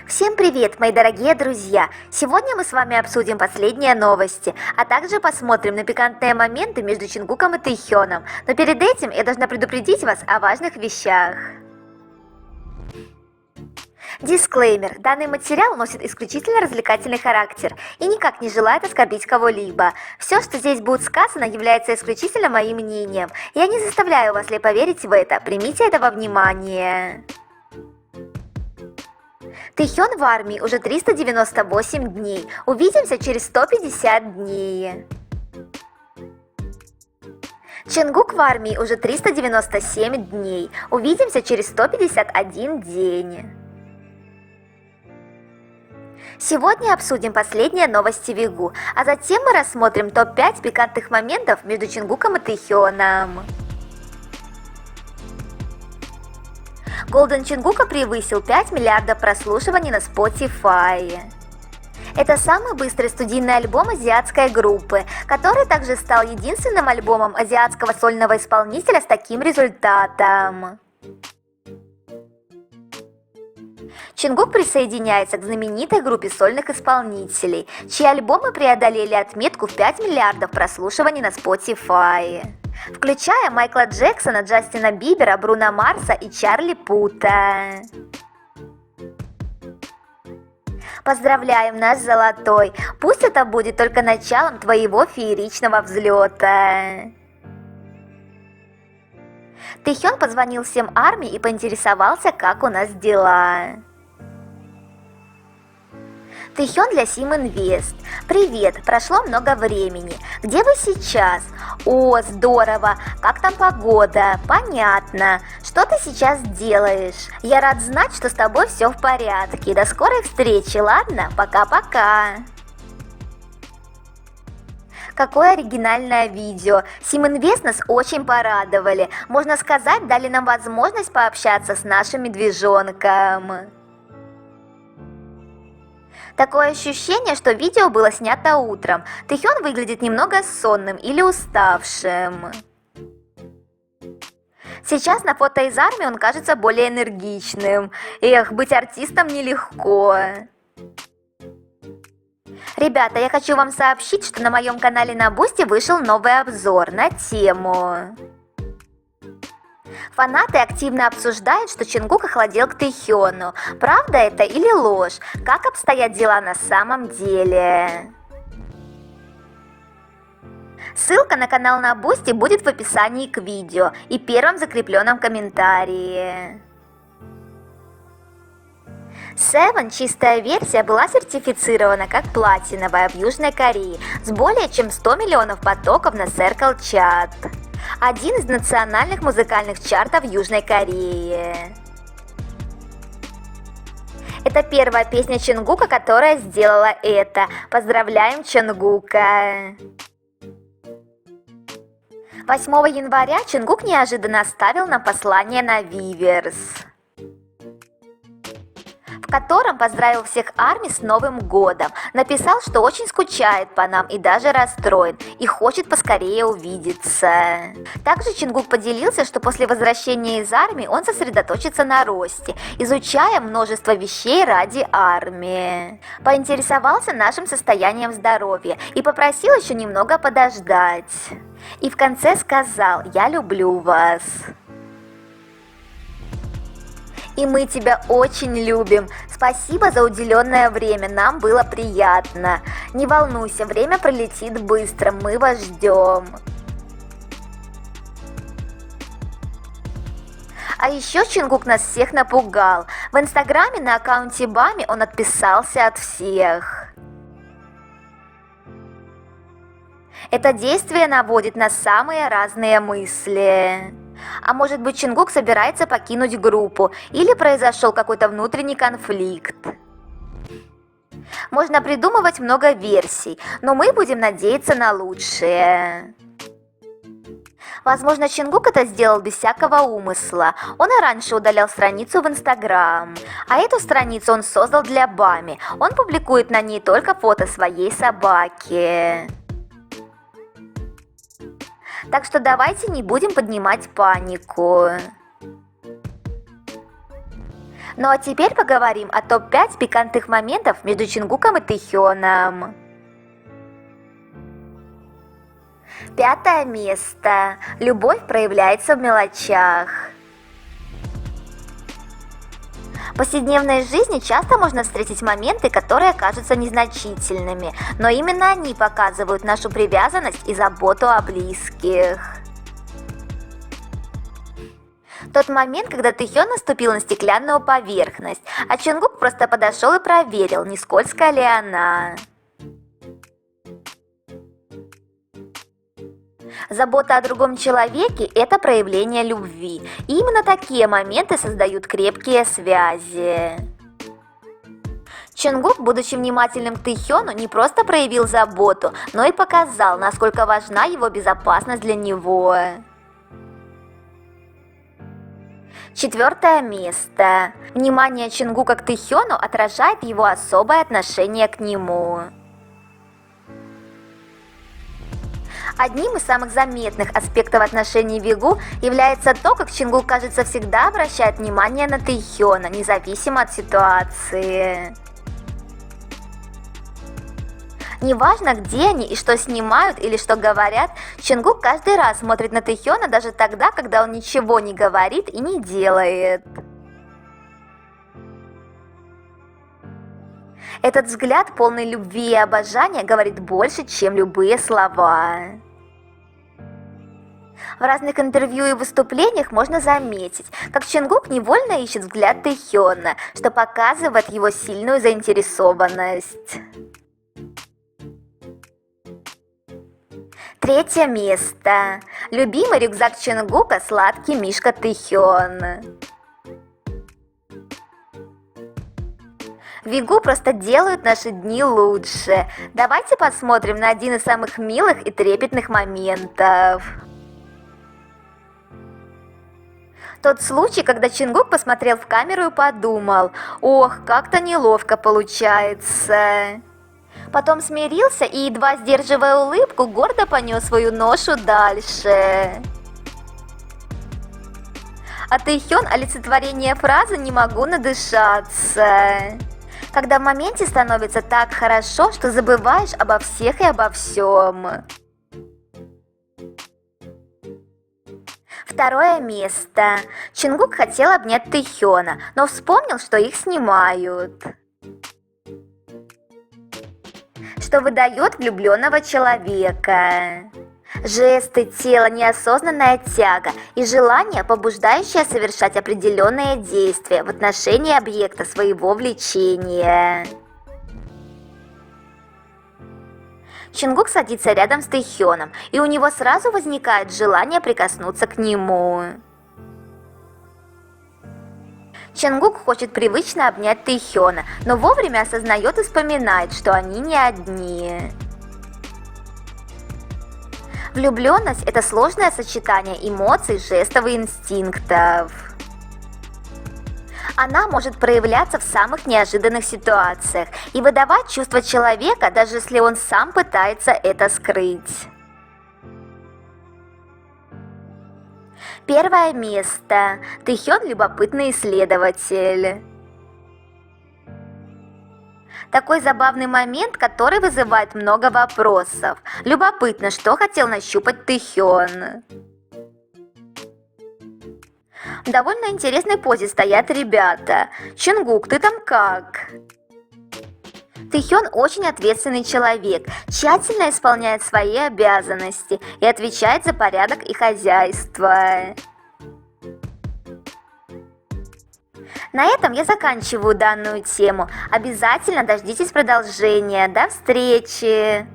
Всем привет, мои дорогие друзья! Сегодня мы с вами обсудим последние новости, а также посмотрим на пикантные моменты между Чингуком и Тэйхёном. Но перед этим я должна предупредить вас о важных вещах. Дисклеймер. Данный материал носит исключительно развлекательный характер и никак не желает оскорбить кого-либо. Все, что здесь будет сказано, является исключительно моим мнением. Я не заставляю вас ли поверить в это, примите это во внимание. Тэйхён в армии уже 398 дней. Увидимся через 150 дней. Чингук в армии уже 397 дней. Увидимся через 151 день. Сегодня обсудим последние новости Вигу, а затем мы рассмотрим топ-5 пикантных моментов между Чингуком и Тэйхёном. Golden Чингука превысил 5 миллиардов прослушиваний на Spotify. Это самый быстрый студийный альбом азиатской группы, который также стал единственным альбомом азиатского сольного исполнителя с таким результатом. Чингук присоединяется к знаменитой группе сольных исполнителей, чьи альбомы преодолели отметку в 5 миллиардов прослушиваний на Spotify, включая Майкла Джексона, Джастина Бибера, Бруно Марса и Чарли Пута. Поздравляем, наш золотой! Пусть это будет только началом твоего фееричного взлета. Тэйхён позвонил всем армии и поинтересовался, как у нас дела. Тэйхён для Сим Инвест. Привет, прошло много времени. Где вы сейчас? О, здорово. Как там погода? Понятно. Что ты сейчас делаешь? Я рад знать, что с тобой все в порядке. До скорой встречи, ладно? Пока-пока. Какое оригинальное видео. Сим Инвест нас очень порадовали. Можно сказать, дали нам возможность пообщаться с нашим медвежонком. Такое ощущение, что видео было снято утром. Тэйхён выглядит немного сонным или уставшим. Сейчас на фото из армии он кажется более энергичным. Эх, быть артистом нелегко. Ребята, я хочу вам сообщить, что на моем канале на Бусти вышел новый обзор на тему. Фанаты активно обсуждают, что Чингук охладел к Тэйхёну. Правда это или ложь? Как обстоят дела на самом деле? Ссылка на канал на Бусти будет в описании к видео и первом закрепленном комментарии. Seven чистая версия была сертифицирована как платиновая в Южной Корее с более чем 100 миллионов потоков на Circle Chart. Один из национальных музыкальных чартов Южной Кореи. Это первая песня Чингука, которая сделала это. Поздравляем Чингука! 8 января Чингук неожиданно оставил нам послание на Виверс, в котором поздравил всех армий с Новым годом. Написал, что очень скучает по нам и даже расстроен, и хочет поскорее увидеться. Также Чингук поделился, что после возвращения из армии он сосредоточится на росте, изучая множество вещей ради армии. Поинтересовался нашим состоянием здоровья и попросил еще немного подождать. И в конце сказал: «Я люблю вас». И мы тебя очень любим. Спасибо за уделенное время, нам было приятно. Не волнуйся, время пролетит быстро, мы вас ждем. А еще Чингук нас всех напугал. В инстаграме на аккаунте Бами он отписался от всех. Это действие наводит на самые разные мысли. А может быть, Чингук собирается покинуть группу или произошел какой-то внутренний конфликт? Можно придумывать много версий, но мы будем надеяться на лучшее. Возможно, Чингук это сделал без всякого умысла. Он и раньше удалял страницу в Инстаграм, а эту страницу он создал для Бами. Он публикует на ней только фото своей собаки. Так что давайте не будем поднимать панику. Ну а теперь поговорим о топ-5 пикантных моментов между Чингуком и Тэхёном. 5 место. Любовь проявляется в мелочах. В повседневной жизни часто можно встретить моменты, которые кажутся незначительными, но именно они показывают нашу привязанность и заботу о близких. Тот момент, когда Тэхён наступил на стеклянную поверхность, а Чонгук просто подошел и проверил, не скользкая ли она. Забота о другом человеке – это проявление любви. И именно такие моменты создают крепкие связи. Чонгук, будучи внимательным к Тэхёну, не просто проявил заботу, но и показал, насколько важна его безопасность для него. 4 место. Внимание Чонгука к Тэхёну отражает его особое отношение к нему. Одним из самых заметных аспектов отношений Вигу является то, как Чонгук, кажется, всегда обращает внимание на Тэхёна, независимо от ситуации. Неважно, где они и что снимают или что говорят, Чонгук каждый раз смотрит на Тэхёна даже тогда, когда он ничего не говорит и не делает. Этот взгляд, полный любви и обожания, говорит больше, чем любые слова. В разных интервью и выступлениях можно заметить, как Чонгук невольно ищет взгляд Тэхёна, что показывает его сильную заинтересованность. 3 место. Любимый рюкзак Чонгука – сладкий мишка Тэхён. Вигу просто делают наши дни лучше. Давайте посмотрим на один из самых милых и трепетных моментов. Тот случай, когда Чонгук посмотрел в камеру и подумал: «Ох, как-то неловко получается». Потом смирился и, едва сдерживая улыбку, гордо понес свою ношу дальше. А Тэхён – олицетворение фразы «не могу надышаться». Когда в моменте становится так хорошо, что забываешь обо всех и обо всем. 2 место. Чонгук хотел обнять Тэхёна, но вспомнил, что их снимают. Что выдает влюбленного человека. Жесты, тело, неосознанная тяга и желание, побуждающее совершать определенные действия в отношении объекта своего влечения. Чонгук садится рядом с Тэхёном, и у него сразу возникает желание прикоснуться к нему. Чонгук хочет привычно обнять Тэхёна, но вовремя осознает и вспоминает, что они не одни. Влюбленность – это сложное сочетание эмоций, жестов и инстинктов. Она может проявляться в самых неожиданных ситуациях и выдавать чувства человека, даже если он сам пытается это скрыть. 1 место. Тэхён – любопытный исследователь. Такой забавный момент, который вызывает много вопросов. Любопытно, что хотел нащупать Тэхён. В довольно интересной позе стоят ребята. Чонгук, ты там как? Тэхён очень ответственный человек, тщательно исполняет свои обязанности и отвечает за порядок и хозяйство. На этом я заканчиваю данную тему. Обязательно дождитесь продолжения. До встречи!